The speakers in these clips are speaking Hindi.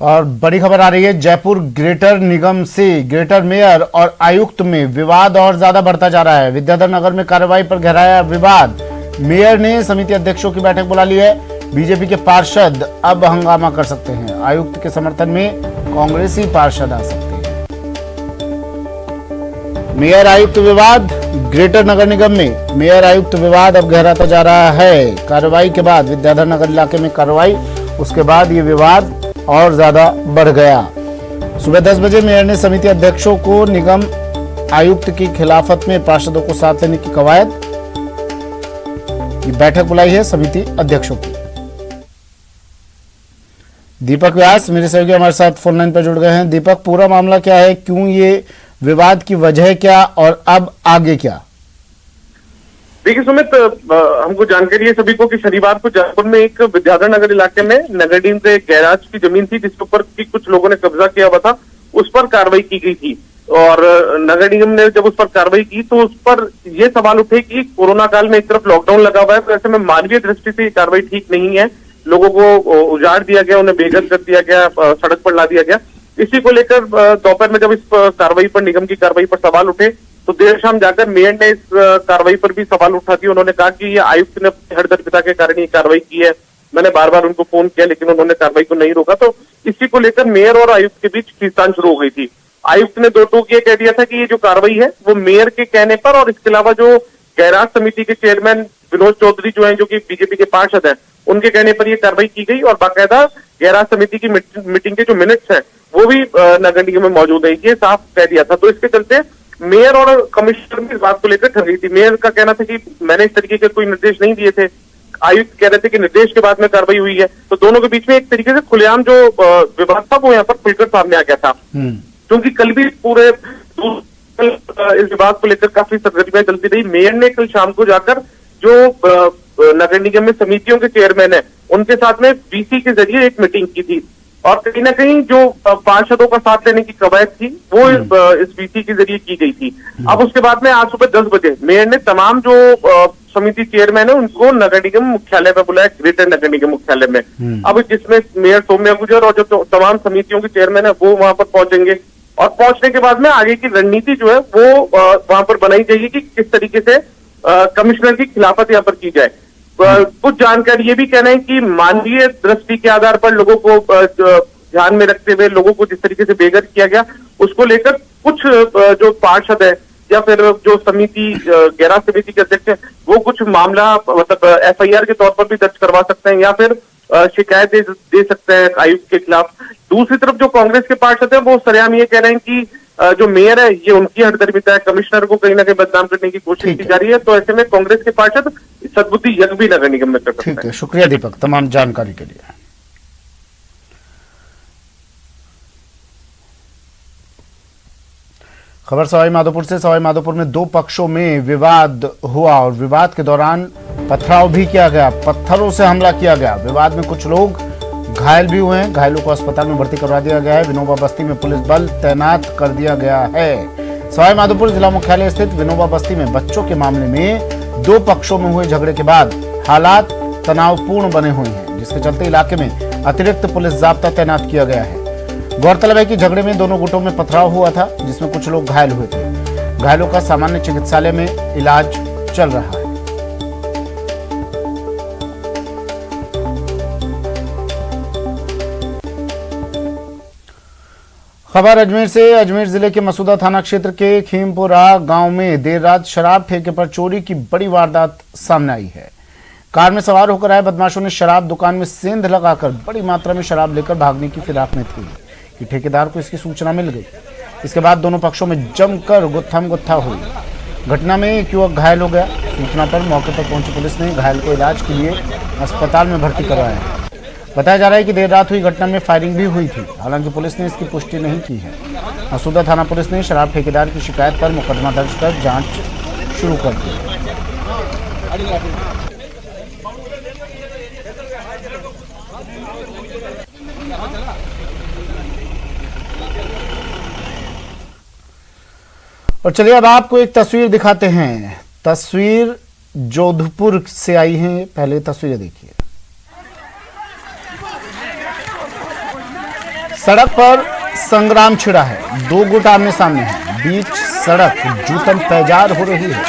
और बड़ी खबर आ रही है जयपुर ग्रेटर निगम से ग्रेटर मेयर और आयुक्त में विवाद और ज्यादा बढ़ता जा रहा है। विद्याधर नगर में कार्रवाई पर गहराया विवाद। मेयर ने समिति अध्यक्षों की बैठक बुला ली है। बीजेपी के पार्षद अब हंगामा कर सकते हैं। आयुक्त के समर्थन में कांग्रेसी पार्षद आ सकते हैं। मेयर आयुक्त विवाद। ग्रेटर नगर निगम में मेयर आयुक्त विवाद अब गहराता जा रहा है। कार्रवाई के बाद विद्याधर नगर इलाके में कार्रवाई, उसके बाद ये विवाद और ज्यादा बढ़ गया। सुबह 10 बजे मेयर ने समिति अध्यक्षों को निगम आयुक्त की खिलाफत में पार्षदों को साथ लेने की कवायद की बैठक बुलाई है समिति अध्यक्षों की। दीपक व्यास मेरे सहयोगी हमारे साथ फोन लाइन पर जुड़ गए हैं। दीपक, पूरा मामला क्या है, क्यों ये विवाद की वजह क्या और अब आगे क्या? देखिए सुमित, हमको जानकारी है सभी को कि शनिवार को जयपुर में एक विद्याधर नगर इलाके में नगरडीम से गैराज की जमीन थी जिसके ऊपर की कुछ लोगों ने कब्जा किया हुआ था, उस पर कार्रवाई की गई थी। और नगर निगम ने जब उस पर कार्रवाई की तो उस पर ये सवाल उठे कि कोरोना काल में एक तरफ लॉकडाउन लगा हुआ है, तो ऐसे में मानवीय दृष्टि से ये कार्रवाई ठीक नहीं है। लोगों को उजाड़ दिया गया, उन्हें बेघर कर दिया गया, सड़क पर ला दिया गया। इसी को लेकर दोपहर में जब इस कार्रवाई पर, निगम की कार्रवाई पर सवाल उठे तो देर शाम जाकर मेयर ने इस कार्रवाई पर भी सवाल उठा दिए। उन्होंने कहा कि ये आयुक्त ने हड़दर्पिता के कारण ये कार्रवाई की है। मैंने बार बार उनको फोन किया लेकिन उन्होंने कार्रवाई को नहीं रोका। तो इसी को लेकर मेयर और आयुक्त के बीच खींचतान शुरू हो गई थी। आयुक्त ने दो टूक ये कह दिया था कि ये जो कार्रवाई है वो मेयर के कहने पर और इसके अलावा जो गैराज समिति के चेयरमैन विनोद चौधरी जो है, जो कि बीजेपी के पार्षद है, उनके कहने पर यह कार्रवाई की गई। और बाकायदा गैराज समिति की मीटिंग के जो मिनट्स है वो भी नगर निगम में मौजूद है, ये साफ कह दिया था। तो इसके चलते मेयर और कमिश्नर भी इस बात को लेकर ठग गई थी। मेयर का कहना था कि मैंने इस तरीके के कोई निर्देश नहीं दिए थे। आयुक्त कह रहे थे कि निर्देश के बाद में कार्रवाई हुई है। तो दोनों के बीच में एक तरीके से खुलेआम जो विवाद था वो यहाँ पर खुलकर सामने आ गया था। क्योंकि कल भी पूरे इस विवाद को लेकर काफी सरगर्मियां चलती रही। मेयर ने कल शाम को जाकर जो नगर निगम में समितियों के चेयरमैन है उनके साथ में वीसी के जरिए एक मीटिंग की थी और कहीं ना कहीं जो पार्षदों का साथ लेने की कवायद थी वो इस वीसी के जरिए की गई थी। अब उसके बाद में आज सुबह 10 बजे मेयर ने तमाम जो समिति चेयरमैन है उनको नगर निगम मुख्यालय में बुलाया, ग्रेटर नगर निगम मुख्यालय में। अब जिसमें मेयर सौम्या गुर्जर और जो तमाम समितियों के चेयरमैन है वो वहां पर पहुंचेंगे और पहुंचने के बाद में आगे की रणनीति जो है वो वहां पर बनाई जाएगी कि किस तरीके से कमिश्नर की खिलाफत यहाँ पर की जाए। कुछ जानकारी ये भी कहना है कि मानवीय दृष्टि के आधार पर लोगों को ध्यान में रखते हुए लोगों को जिस तरीके से बेघर किया गया उसको लेकर कुछ जो पार्षद है या फिर जो समिति गैराज समिति के अध्यक्ष है वो कुछ मामला मतलब एफआईआर के तौर पर भी दर्ज करवा सकते हैं या फिर शिकायत दे सकते हैं आयुक्त के खिलाफ। दूसरी तरफ जो कांग्रेस के पार्षद है वो सरेआम ये कह रहे हैं कि जो मेयर है ये उनकी हड़दर्पिता है, कमिश्नर को कहीं ना कहीं बदनाम करने की कोशिश की जा रही है। तो ऐसे में कांग्रेस के पार्षद सद्बुद्धि यज्ञ भी नगर निगम में कर सकते हैं। ठीक है, शुक्रिया दीपक तमाम जानकारी के लिए। खबर सवाई माधोपुर से। सवाई माधोपुर में दो पक्षों में विवाद हुआ और विवाद के दौरान पथराव भी किया गया, पत्थरों से हमला किया गया। विवाद में कुछ लोग घायल भी हुए हैं। घायलों को अस्पताल में भर्ती करवा दिया गया है। विनोबा बस्ती में पुलिस बल तैनात कर दिया गया है। सवाई माधोपुर जिला मुख्यालय स्थित विनोबा बस्ती में बच्चों के मामले में दो पक्षों में हुए झगड़े के बाद हालात तनावपूर्ण बने हुए हैं, जिसके चलते इलाके में अतिरिक्त पुलिस जाब्ता तैनात किया गया है। गौरतलब है कि झगड़े में दोनों गुटों में पथराव हुआ था जिसमें कुछ लोग घायल हुए थे। घायलों का सामान्य चिकित्सालय में इलाज चल रहा है। खबर अजमेर से। अजमेर जिले के मसूदा थाना क्षेत्र के खीमपुरा गांव में देर रात शराब ठेके पर चोरी की बड़ी वारदात सामने आई है। कार में सवार होकर आए बदमाशों ने शराब दुकान में सेंध लगाकर बड़ी मात्रा में शराब लेकर भागने की फिराक में थे कि ठेकेदार को इसकी सूचना मिल गई। इसके बाद दोनों पक्षों में जमकर गुत्थम गुत्था हुई। घटना में एक युवक घायल हो गया। सूचना पर मौके पर पहुंची पुलिस ने घायल को इलाज के लिए अस्पताल में भर्ती करवाया। बताया जा रहा है कि देर रात हुई घटना में फायरिंग भी हुई थी। हालांकि पुलिस ने इसकी पुष्टि नहीं की है। मसूदा थाना पुलिस ने शराब ठेकेदार की शिकायत पर मुकदमा दर्ज कर जांच शुरू कर दी। और चलिए अब आपको एक तस्वीर दिखाते हैं। तस्वीर जोधपुर से आई है, पहले तस्वीरें देखिए। सड़क पर संग्राम छिड़ा है, दो गुट आमने सामने हैं, बीच सड़क जूतन पैजार हो रही है,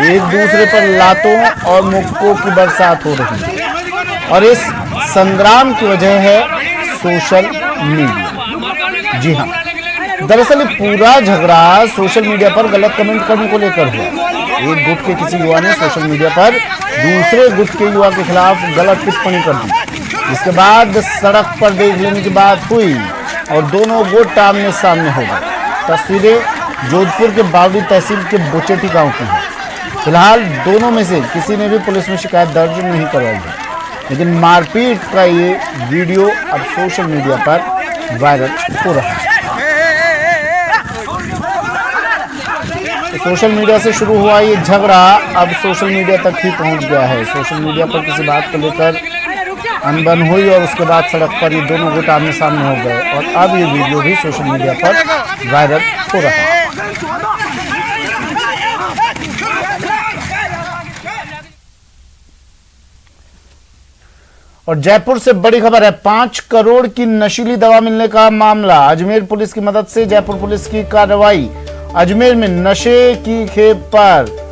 एक दूसरे पर लातों और मुक्कों की बरसात हो रही है और इस संग्राम की वजह है सोशल मीडिया। जी हाँ, दरअसल ये पूरा झगड़ा सोशल मीडिया पर गलत कमेंट करने को लेकर हुआ। एक गुट के किसी युवा ने सोशल मीडिया पर दूसरे गुट के युवा के खिलाफ गलत टिप्पणी कर दी, जिसके बाद सड़क पर देख लेने की बात हुई और दोनों गुट आमने सामने हो गए। तस्वीरें जोधपुर के बावड़ी तहसील के बुचेटी गांव की हैं। फिलहाल दोनों में से किसी ने भी पुलिस में शिकायत दर्ज नहीं करवाई है, लेकिन मारपीट का ये वीडियो अब सोशल मीडिया पर वायरल हो रहा है। तो सोशल मीडिया से शुरू हुआ ये झगड़ा अब सोशल मीडिया तक ही पहुंच गया है। सोशल मीडिया पर किसी बात को लेकर अनबन हुई और उसके बाद सड़क पर ये दोनों गुट आमने सामने हो गए और अब ये वीडियो भी सोशल मीडिया पर वायरल हो रहा है। और जयपुर से बड़ी खबर है, 5 करोड़ की नशीली दवा मिलने का मामला। अजमेर पुलिस की मदद से जयपुर पुलिस की कार्रवाई। अजमेर में नशे की खेप पर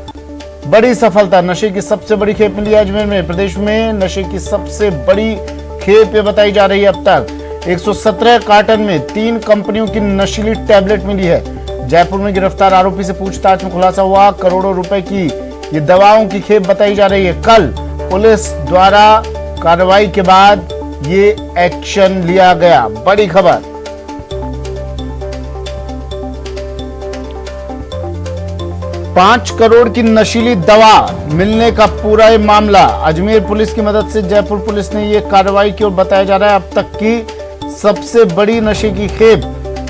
बड़ी सफलता। नशे की सबसे बड़ी खेप मिली है अजमेर में। प्रदेश में नशे की सबसे बड़ी खेप ये बताई जा रही है। अब तक 117 कार्टन में 3 कंपनियों की नशीली टैबलेट मिली है। जयपुर में गिरफ्तार आरोपी से पूछताछ में खुलासा हुआ, करोड़ों रुपए की ये दवाओं की खेप बताई जा रही है। कल पुलिस द्वारा कार्रवाई के बाद ये एक्शन लिया गया। बड़ी खबर। 5 करोड़ की नशीली दवा मिलने का पूरा ये मामला। अजमेर पुलिस की मदद से जयपुर पुलिस ने ये कार्रवाई की और बताया जा रहा है अब तक की सबसे बड़ी नशे की खेप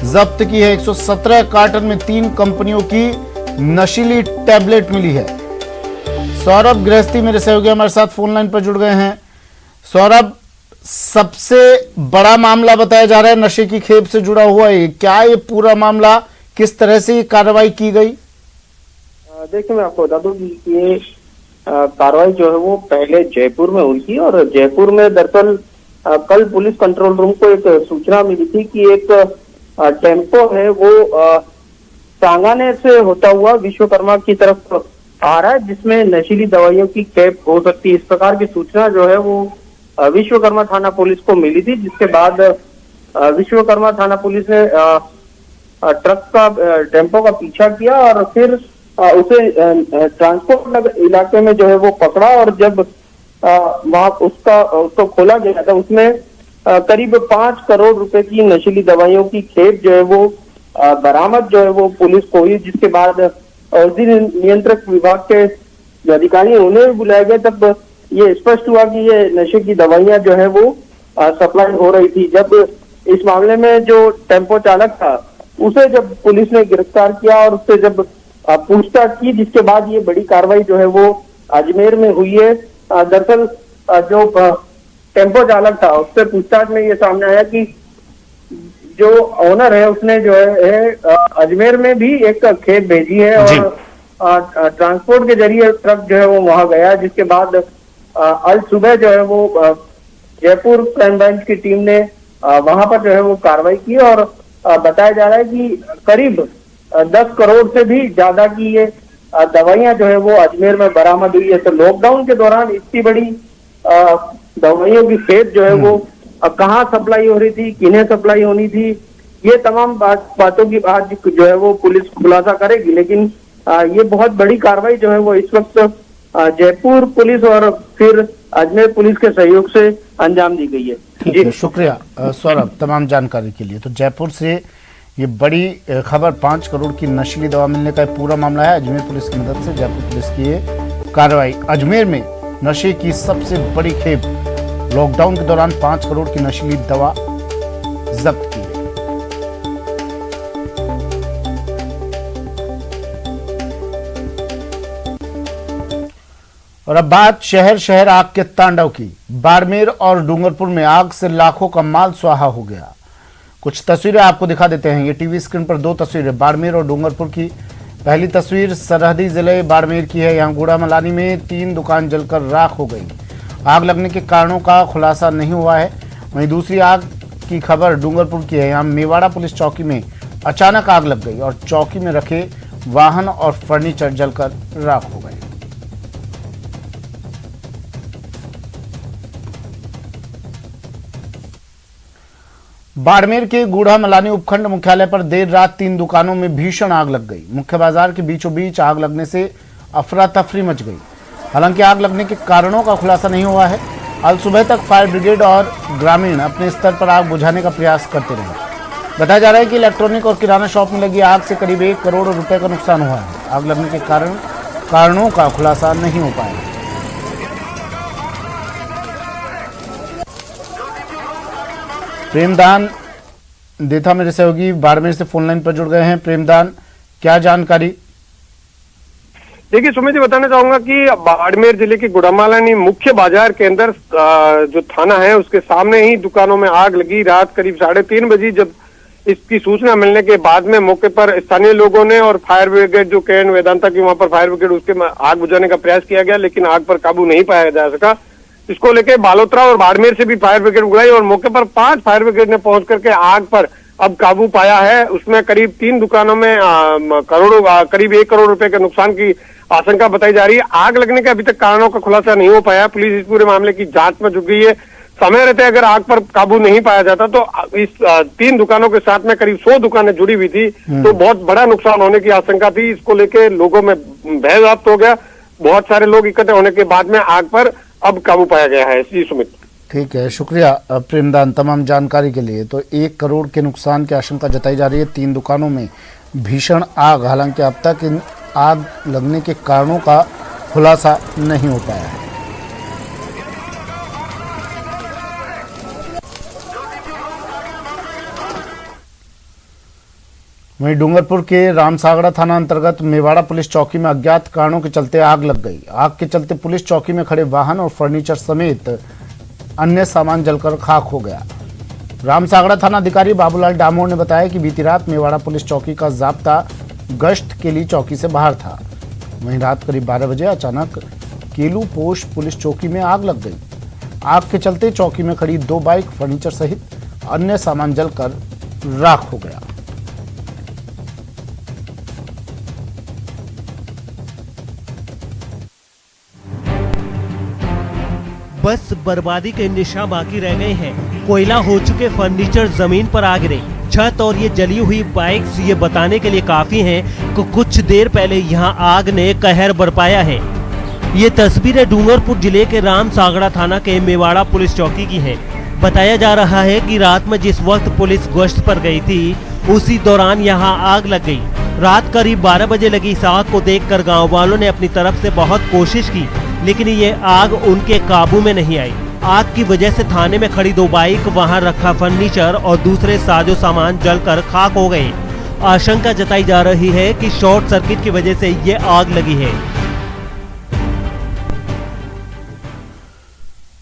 जब्त की है। 117 कार्टन में 3 कंपनियों की नशीली टैबलेट मिली है। सौरभ गृहस्थी मेरे सहयोगी हमारे साथ फोन लाइन पर जुड़ गए हैं। सौरभ, सबसे बड़ा मामला बताया जा रहा है नशे की खेप से जुड़ा हुआ है, क्या ये पूरा मामला, किस तरह से ये कार्रवाई की गई? देखिए, मैं आपको बता दूं कि ये कार्रवाई जो है वो पहले जयपुर में हुई थी और जयपुर में दरअसल कल पुलिस कंट्रोल रूम को एक सूचना मिली थी कि एक टेम्पो है वो सांगानेर से होता हुआ विश्वकर्मा की तरफ आ रहा है, जिसमें नशीली दवाइयों की खेप हो सकती है। इस प्रकार की सूचना जो है वो विश्वकर्मा थाना पुलिस को मिली थी, जिसके बाद विश्वकर्मा थाना पुलिस ने ट्रक का टेम्पो का पीछा किया और फिर उसे ट्रांसपोर्ट इलाके में जो है वो पकड़ा और जब वहां उसको खोला गया था, उसमें करीब 5 करोड़ रुपए की नशीली दवाइयों की खेप जो है वो बरामद जो है वो पुलिस को हुई, जिसके बाद औषधि नियंत्रक विभाग के जो अधिकारी उन्हें बुलाया गया। तब ये स्पष्ट हुआ कि ये नशे की दवाइयां जो है वो सप्लाई हो रही थी। जब इस मामले में जो टेम्पो चालक था उसे जब पुलिस ने गिरफ्तार किया और उससे जब पूछताछ की, जिसके बाद ये बड़ी कार्रवाई जो है वो अजमेर में हुई है। दरअसल जो टेम्पो चालक था उससे पूछताछ में ये सामने आया कि जो ओनर है उसने जो है अजमेर में भी एक खेप भेजी है और ट्रांसपोर्ट के जरिए ट्रक जो है वो वहां गया, जिसके बाद आज सुबह जो है वो जयपुर क्राइम ब्रांच की टीम ने वहां पर जो है वो कार्रवाई की और बताया जा रहा है कि करीब 10 करोड़ से भी ज्यादा की ये दवाइयां जो है वो अजमेर में बरामद हुई है। तो लॉकडाउन के दौरान इतनी बड़ी दवाइयों की खेप जो है वो कहाँ सप्लाई हो रही थी, किन्हें सप्लाई होनी थी, ये तमाम बातों की आज जो है वो पुलिस खुलासा करेगी। लेकिन ये बहुत बड़ी कार्रवाई जो है वो इस वक्त जयपुर पुलिस और फिर अजमेर पुलिस के सहयोग से अंजाम दी गई है। ठीक है, शुक्रिया सौरभ तमाम जानकारी के लिए। तो जयपुर से ये बड़ी खबर, 5 करोड़ की नशीली दवा मिलने का पूरा मामला है। अजमेर पुलिस की मदद से जयपुर पुलिस की ये कार्रवाई। अजमेर में नशे की सबसे बड़ी खेप, लॉकडाउन के दौरान 5 करोड़ की नशीली दवा जब्त की गई। और अब बात शहर शहर आग के तांडव की। बाड़मेर और डूंगरपुर में आग से लाखों का माल स्वाहा हो गया। कुछ तस्वीरें आपको दिखा देते हैं। ये टीवी स्क्रीन पर 2 तस्वीरें बाड़मेर और डूंगरपुर की। पहली तस्वीर सरहदी जिले बाड़मेर की है। यहाँ गुड़ा मलानी में 3 दुकान जलकर राख हो गई। आग लगने के कारणों का खुलासा नहीं हुआ है। वहीं दूसरी आग की खबर डूंगरपुर की है। यहाँ मेवाड़ा पुलिस चौकी में अचानक आग लग गई और चौकी में रखे वाहन और फर्नीचर जलकर राख हो गए। बाड़मेर के गूढ़ा मलानी उपखंड मुख्यालय पर देर रात 3 दुकानों में भीषण आग लग गई। मुख्य बाजार के बीचों बीच आग लगने से अफरा तफरी मच गई। हालांकि आग लगने के कारणों का खुलासा नहीं हुआ है। आज सुबह तक फायर ब्रिगेड और ग्रामीण अपने स्तर पर आग बुझाने का प्रयास करते रहे। बताया जा रहा है कि इलेक्ट्रॉनिक और किराना शॉप में लगी आग से करीब 1 करोड़ रुपए का नुकसान हुआ है। आग लगने के कारणों का खुलासा नहीं हो पाया। प्रेमदान देथा मेरे सहयोगी बाड़मेर से फोन लाइन पर जुड़ गए हैं। प्रेमदान, क्या जानकारी? देखिए सुमित जी, बताना चाहूंगा कि बाड़मेर जिले के गुड़ामालानी मुख्य बाजार के अंदर जो थाना है उसके सामने ही दुकानों में आग लगी। रात करीब 3:30 बजे जब इसकी सूचना मिलने के बाद में मौके पर स्थानीय लोगों ने और फायर ब्रिगेड जो कैन वेदांता की वहां पर फायर ब्रिगेड उसके आग बुझाने का प्रयास किया गया, लेकिन आग पर काबू नहीं पाया जा सका। इसको लेकर बालोतरा और बाड़मेर से भी फायर ब्रिगेड बुलाई और मौके पर 5 फायर ब्रिगेड ने पहुंच करके आग पर अब काबू पाया है। उसमें करीब 3 दुकानों में करीब 1 करोड़ रुपए के नुकसान की आशंका बताई जा रही है। आग लगने के अभी तक कारणों का खुलासा नहीं हो पाया। पुलिस इस पूरे मामले की जांच में जुट गई है। समय रहते अगर आग पर काबू नहीं पाया जाता तो इस 3 दुकानों के साथ में करीब 100 दुकानें जुड़ी हुई थी, तो बहुत बड़ा नुकसान होने की आशंका थी। इसको लेके लोगों में भय व्याप्त हो गया। बहुत सारे लोग इकट्ठे होने के बाद में आग पर अब काबू पाया गया है। जी सुमित। ठीक है, शुक्रिया प्रेमदान तमाम जानकारी के लिए। तो 1 करोड़ के नुकसान की आशंका जताई जा रही है। 3 दुकानों में भीषण आग, हालांकि अब तक इन आग लगने के कारणों का खुलासा नहीं हो पाया है। वहीं डूंगरपुर के रामसागड़ा थाना अंतर्गत मेवाड़ा पुलिस चौकी में अज्ञात कारणों के चलते आग लग गई। आग के चलते पुलिस चौकी में खड़े वाहन और फर्नीचर समेत अन्य सामान जलकर खाक हो गया। रामसागड़ा थाना अधिकारी बाबूलाल डामोर ने बताया कि बीती रात मेवाड़ा पुलिस चौकी का जाब्ता गश्त के लिए चौकी से बाहर था। वहीं रात करीब 12 बजे अचानक केलू पोश पुलिस चौकी में आग लग गई। आग के चलते चौकी में खड़ी 2 बाइक, फर्नीचर सहित अन्य सामान जलकर राख हो गया। बस बर्बादी के निशान बाकी रह गए हैं। कोयला हो चुके फर्नीचर जमीन पर आ गिरे। छत और ये जली हुई बाइक्स ये बताने के लिए काफी हैं कि कुछ देर पहले यहाँ आग ने कहर बरपाया है। ये तस्वीरें डूंगरपुर जिले के रामसागड़ा थाना के मेवाड़ा पुलिस चौकी की है। बताया जा रहा है कि रात में जिस वक्त पुलिस गश्त पर गई थी उसी दौरान यहाँ आग लग गई। रात करीब 12 बजे लगी इस आग को देखकर गाँव वालों ने अपनी तरफ से बहुत कोशिश की, लेकिन ये आग उनके काबू में नहीं आई। आग की वजह से थाने में खड़ी 2 बाइक, वहां रखा फर्नीचर और दूसरे साजो सामान जलकर खाक हो गए। आशंका जताई जा रही है कि शॉर्ट सर्किट की वजह से ये आग लगी है।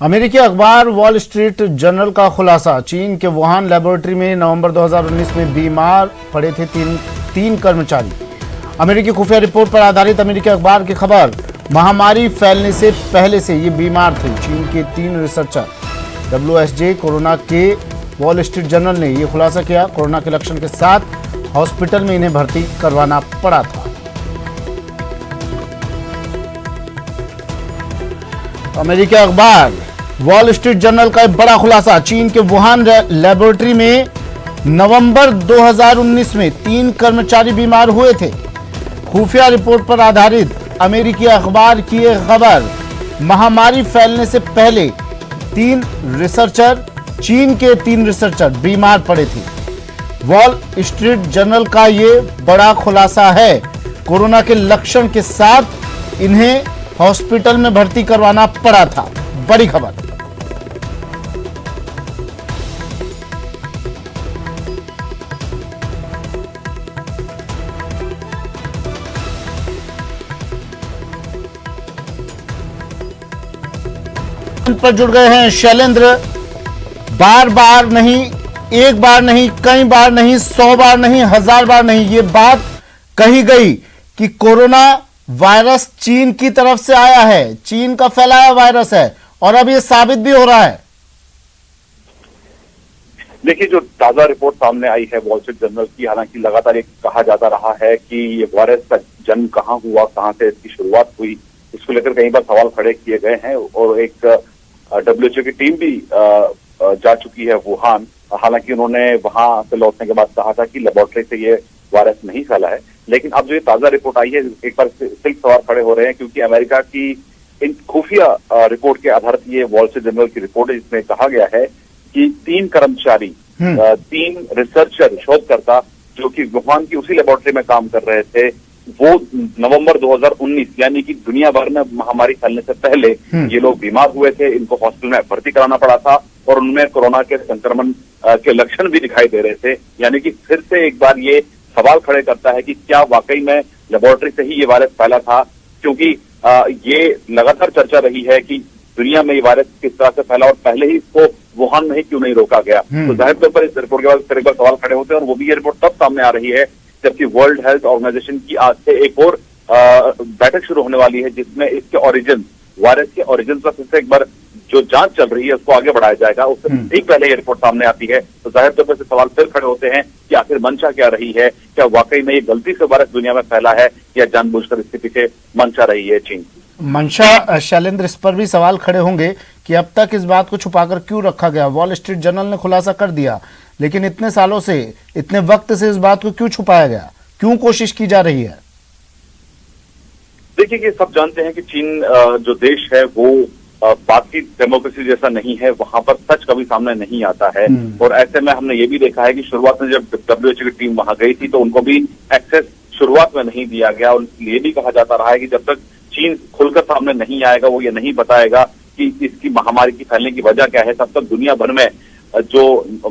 अमेरिकी अखबार वॉल स्ट्रीट जर्नल का खुलासा। चीन के वुहान लेबोरेटरी में नवंबर 2019 में बीमार पड़े थे तीन कर्मचारी। अमेरिकी खुफिया रिपोर्ट पर आधारित अमेरिकी अखबार की खबर। महामारी फैलने से पहले से ये बीमार थे। चीन के 3 रिसर्चर WSJ कोरोना के वॉल स्ट्रीट जर्नल ने यह खुलासा किया। कोरोना के लक्षण के साथ हॉस्पिटल में इन्हें भर्ती करवाना पड़ा था। अमेरिकी अखबार वॉल स्ट्रीट जर्नल का एक बड़ा खुलासा। चीन के वुहान लेबोरेटरी में नवंबर 2019 में 3 कर्मचारी बीमार हुए थे। खुफिया रिपोर्ट पर आधारित अमेरिकी अखबार की यह खबर। महामारी फैलने से पहले 3 रिसर्चर, चीन के 3 रिसर्चर बीमार पड़े थे। वॉल स्ट्रीट जर्नल का ये बड़ा खुलासा है। कोरोना के लक्षण के साथ इन्हें हॉस्पिटल में भर्ती करवाना पड़ा था। बड़ी खबर। पर जुड़ गए हैं शैलेंद्र। बार बार नहीं, एक बार नहीं, कई बार नहीं, 100 बार नहीं, 1000 बार नहीं, ये बात कही गई कि कोरोना वायरस चीन की तरफ से आया है, चीन का फैलाया वायरस है, और अब ये साबित भी हो रहा है। देखिए, जो ताजा रिपोर्ट सामने आई है वॉल स्ट्रीट जर्नल की, हालांकि लगातार ये कहा जाता रहा है कि ये वायरस का जन्म कहाँ हुआ, कहाँ से इसकी शुरुआत हुई, इसको लेकर कई बार सवाल खड़े किए गए हैं और एक WHO की टीम भी जा चुकी है वुहान। हालांकि उन्होंने वहां से लौटने के बाद कहा था कि लेबोरेटरी से ये वायरस नहीं फैला है, लेकिन अब जो ये ताजा रिपोर्ट आई है, एक बार सिर्फ सवाल खड़े हो रहे हैं, क्योंकि अमेरिका की इन खुफिया रिपोर्ट के आधार पर ये वॉल स्ट्रीट जर्नल की रिपोर्ट है, जिसमें कहा गया है कि 3 कर्मचारी, 3 रिसर्चर, शोधकर्ता जो कि वुहान की उसी लेबोरेटरी में काम कर रहे थे, वो नवंबर 2019 यानी कि दुनिया भर में महामारी फैलने से पहले ये लोग बीमार हुए थे। इनको हॉस्पिटल में भर्ती कराना पड़ा था और उनमें कोरोना के संक्रमण के लक्षण भी दिखाई दे रहे थे। यानी कि फिर से एक बार ये सवाल खड़े करता है कि क्या वाकई में लेबोरेटरी से ही ये वायरस फैला था, क्योंकि ये लगातार चर्चा रही है कि दुनिया में ये वायरस किस तरह से फैला और पहले ही इसको वुहान में ही क्यों नहीं रोका गया। तो जाहिर तौर पर इस रिपोर्ट के बाद फिर एक बार सवाल खड़े होते हैं और वो भी ये रिपोर्ट तब सामने आ रही है जबकि वर्ल्ड हेल्थ ऑर्गेनाइजेशन की आज से एक और बैठक शुरू होने वाली है, जिसमें इसके ओरिजिन, वायरस के ओरिजिन पर फिर से एक बार जो जांच चल रही है उसको आगे बढ़ाया जाएगा। उससे ठीक पहले ये रिपोर्ट सामने आती है तो जाहिर तौर पर से सवाल फिर खड़े होते हैं कि आखिर मंशा क्या रही है, क्या वाकई में ये गलती से वायरस दुनिया में फैला है या जानबूझकर इसके पीछे मंशा रही है चीन। मंशा, शैलेंद्र, इस पर भी सवाल खड़े होंगे कि अब तक इस बात को छुपाकर क्यों रखा गया। वॉल स्ट्रीट जर्नल ने खुलासा कर दिया, लेकिन इतने सालों से, इतने वक्त से इस बात को क्यों छुपाया गया, क्यों कोशिश की जा रही है? देखिए कि सब जानते हैं कि चीन जो देश है वो बाकी डेमोक्रेसी जैसा नहीं है, वहां पर सच कभी सामने नहीं आता है। और ऐसे में हमने ये भी देखा है कि शुरुआत में जब WHO की टीम वहां गई थी तो उनको भी एक्सेस शुरुआत में नहीं दिया गया और ये भी कहा जाता रहा है कि जब तक चीन खुलकर सामने नहीं आएगा, वो ये नहीं बताएगा कि इसकी महामारी की फैलने की वजह क्या है, तब तक दुनिया भर में जो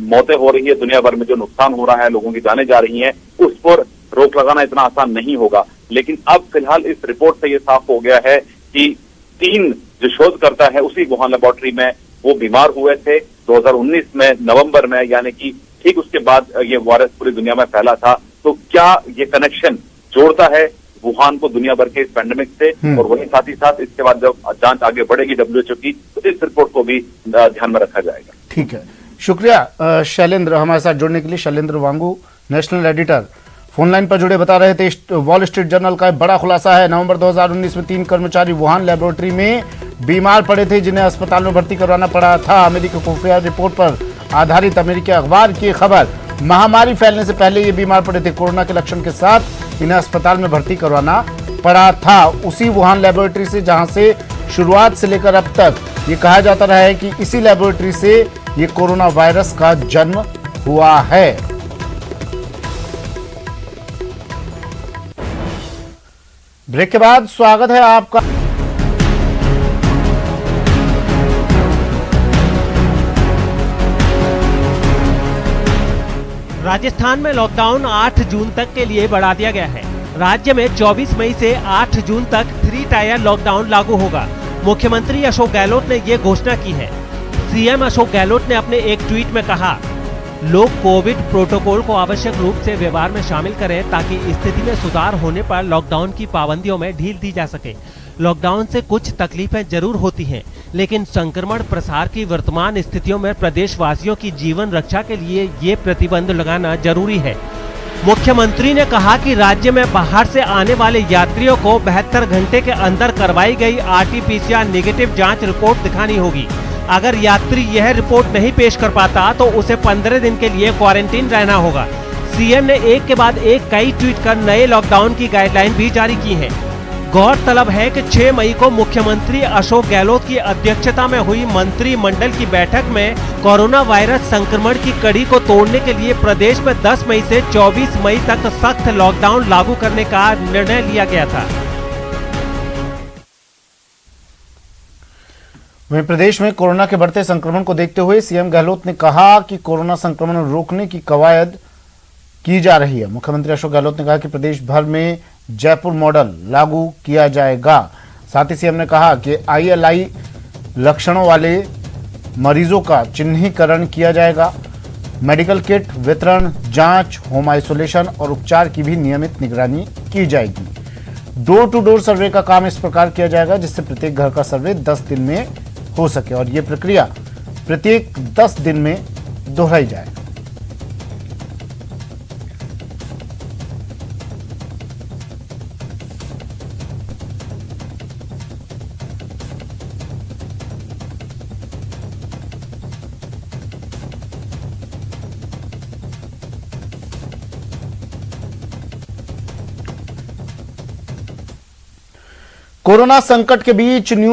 मौतें हो रही है, दुनिया भर में जो नुकसान हो रहा है, लोगों की जानें जा रही हैं, उस पर रोक लगाना इतना आसान नहीं होगा। लेकिन अब फिलहाल इस रिपोर्ट से ये साफ हो गया है कि 3 जो शोधकर्ता है उसी वुहान लेबोरेटरी में वो बीमार हुए थे 2019 में नवंबर में, यानी कि ठीक उसके बाद ये वायरस पूरी दुनिया में फैला था। तो क्या ये कनेक्शन जोड़ता है वुहान को दुनिया भर के इस पैंडेमिक से, और वहीं साथ ही साथ इसके बाद जब जांच आगे बढ़ेगी WHO की तो इस रिपोर्ट को भी ध्यान में रखा जाएगा। ठीक है, शुक्रिया शैलेंद्र, हमारे साथ जुड़ने के लिए। शैलेंद्र वांगू, नेशनल एडिटर, फोन लाइन पर जुड़े, बता रहे थे वॉल स्ट्रीट जर्नल का बड़ा खुलासा है। नवंबर 2019 में 3 कर्मचारी वुहान लेबोरेटरी में बीमार पड़े थे, जिन्हें अस्पताल में भर्ती करवाना पड़ा था। अमेरिकी खुफिया रिपोर्ट पर आधारित अमेरिकी अखबार की खबर, महामारी फैलने से पहले ये बीमार पड़े थे, कोरोना के लक्षण के साथ इन्हें अस्पताल में भर्ती करवाना पड़ा था। उसी वुहान लेबोरेटरी से जहां से शुरुआत से लेकर अब तक ये कहा जाता रहा है कि इसी लेबोरेटरी से ये कोरोना वायरस का जन्म हुआ है। ब्रेक के बाद स्वागत है आपका। राजस्थान में लॉकडाउन 8 जून तक के लिए बढ़ा दिया गया है। राज्य में 24 मई से 8 जून तक 3 टायर लॉकडाउन लागू होगा। मुख्यमंत्री अशोक गहलोत ने ये घोषणा की है। सीएम अशोक गहलोत ने अपने एक ट्वीट में कहा, लोग कोविड प्रोटोकॉल को आवश्यक रूप से व्यवहार में शामिल करें ताकि स्थिति में सुधार होने पर लॉकडाउन की पाबंदियों में ढील दी जा सके। लॉकडाउन से कुछ तकलीफें जरूर होती हैं, लेकिन संक्रमण प्रसार की वर्तमान स्थितियों में प्रदेशवासियों की जीवन रक्षा के लिए ये प्रतिबंध लगाना जरूरी है। मुख्यमंत्री ने कहा कि राज्य में बाहर से आने वाले यात्रियों को 72 घंटे के अंदर करवाई गई RT-PCR नेगेटिव जांच रिपोर्ट दिखानी होगी। अगर यात्री यह रिपोर्ट नहीं पेश कर पाता तो उसे 15 दिन के लिए क्वारंटीन रहना होगा। सीएम ने एक के बाद एक कई ट्वीट कर नए लॉकडाउन की गाइडलाइन भी जारी की है। गौरतलब है कि 6 मई को मुख्यमंत्री अशोक गहलोत की अध्यक्षता में हुई मंत्रिमंडल की बैठक में कोरोना वायरस संक्रमण की कड़ी को तोड़ने के लिए प्रदेश में 10 मई से 24 मई तक सख्त लॉकडाउन लागू करने का निर्णय लिया गया था। वहीं प्रदेश में कोरोना के बढ़ते संक्रमण को देखते हुए सीएम गहलोत ने कहा कि कोरोना संक्रमण रोकने की कवायद की जा रही है। मुख्यमंत्री अशोक गहलोत ने कहा कि प्रदेश भर में जयपुर मॉडल लागू किया जाएगा। साथ ही सीएम ने कहा कि ILI लक्षणों वाले मरीजों का चिन्हीकरण किया जाएगा। मेडिकल किट वितरण, जांच, होम आइसोलेशन और उपचार की भी नियमित निगरानी की जाएगी। डोर टू डोर सर्वे का काम इस प्रकार किया जाएगा जिससे प्रत्येक घर का सर्वे 10 दिन में हो सके और ये प्रक्रिया प्रत्येक 10 दिन में दोहराई जाएगी। कोरोना संकट के बीच न्यूज